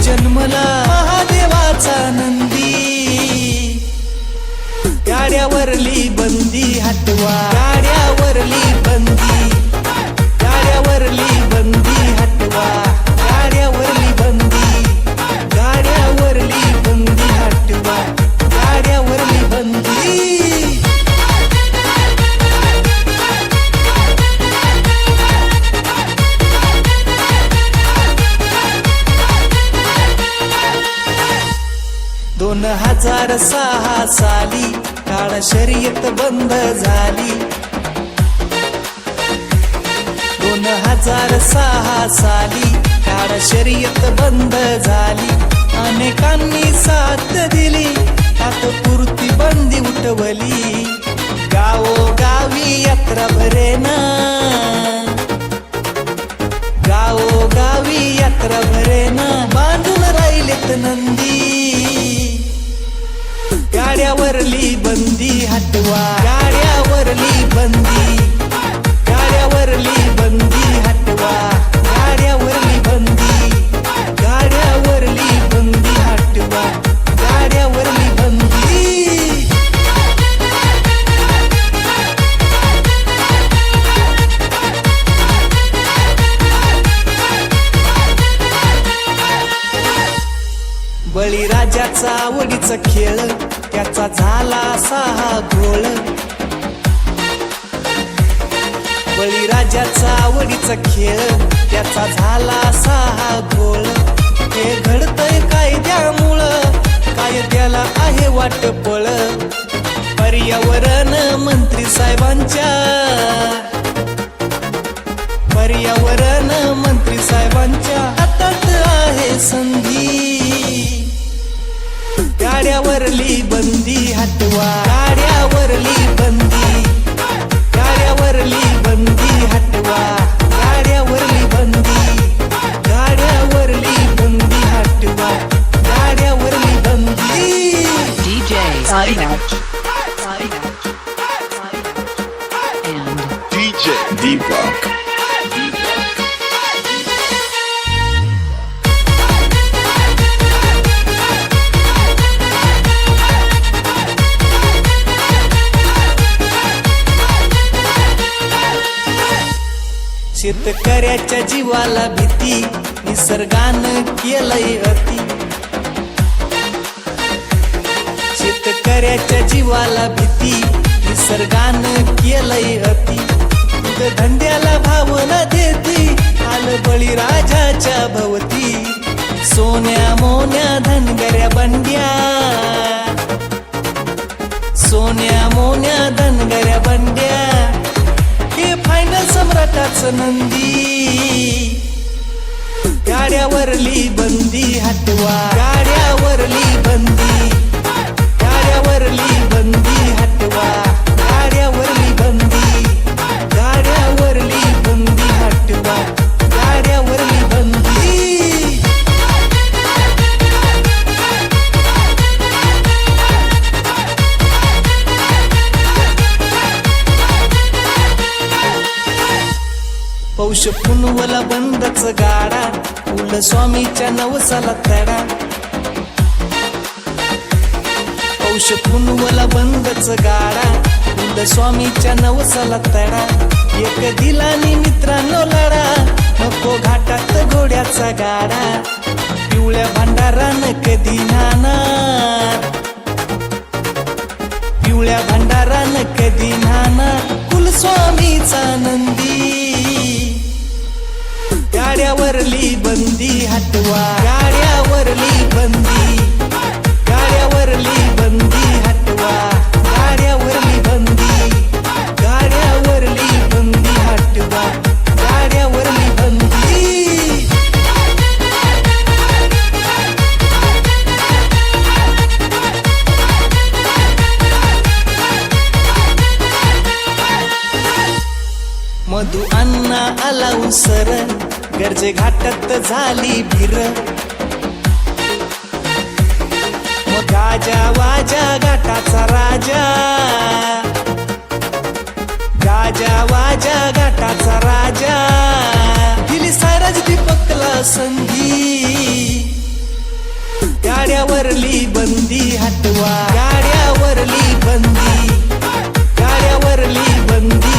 जन्मला महादेवाचा नंदी गाड्यावरली बंदी हटवा गाड्यावरली बंदी गाड्यावरली बंदी हटवा गाड्यावरली बंदी गाड्यावरली बंदी हटवा गाड्यावरली बंदी दोन 2006 साली काळा शर्यत बंद झाली 2006 साली काळा शर्यत बंद झाली अनेकांनी साथ दिली तात्पुरती बंदी उठवली गावोगावी यात्रा भरेना गावोगावी यात्रा भरेना बांधून राहिलेत नंदी गाड्यावरली बंदी हटवा गाड्यावरली बंदी गाड्यावरली बंदी हटवा गाड्यावरली बंदी गाड्यावरली बंदी हटवा गाड्यावरली बंदी बळीराजाचा आवडीचा खेळ त्याचा झाला सहा घोळ बळीराजाचा आवडीचा खेळ त्याचा झाला सहा घोळ हे घडतंय कायद्यामुळं कायद्याला आहे वाटपळ पर्यावरण मंत्री साहेबांच्या पर्यावरण मंत्री साहेबांच्या हातात आहे संधी गाड्यावरली बंदी हटवा गाड्यावरली बंदी गाड्यावरली बंदी हटवा गाड्यावरली बंदी गाड्यावरली बंदी हटवा गाड्यावरली बंदी DJ Sairaj and DJ Deepak. शेतकऱ्याच्या जीवाला भीती निसर्गानं केलंय अति शेतकऱ्याच्या जीवाला भीती निसर्गानं केलंय अति धंद्याला भावना देती आलं बळीराजाच्या भवती सोन्या मोन्या धनगऱ्या बंड्या सोन्या मोन्या धनगऱ्या बंड्या हे फायनल सम्राटाचं नंदी गाड्यावरली बंदी हटवा गाड्यावरली बंदी गाड्यावरली बंदी हटवा गाड्यावरली बंदी गाड्यावरली बंदी हटवा गाड्यावरली बंदी पौष पुनवला बंदच गाडा फुल स्वामीच्या नवसाला तडा पौष पुनवला बंदच गाडा फुल स्वामीच्या नवसाला तडा एक दिलानी मित्रांनो लढा नको घाटात घोड्याचा गाडा पिवळ्या भांडारानं कधी नाणार पिवळ्या भांडारानं कधी नाणार कुलस्वामीचा नंदी गाड्यावरली बंदी हटवा गाड्यावरली बंदी गाड्यावरली बंदी हटवा गाड्यावरली बंदी गाड्यावरली बंदी हटवा गाड्यावरली बंदी मधु अण्णा आला उसर गरजे घाटात झाली भीर मग गाजा वाजा घाटाचा राजा गाजा वाजा घाटाचा राजा दिली सायराज दीपकला संधी गाड्यावरली बंदी हटवा गाड्यावरली बंदी गाड्यावरली बंदी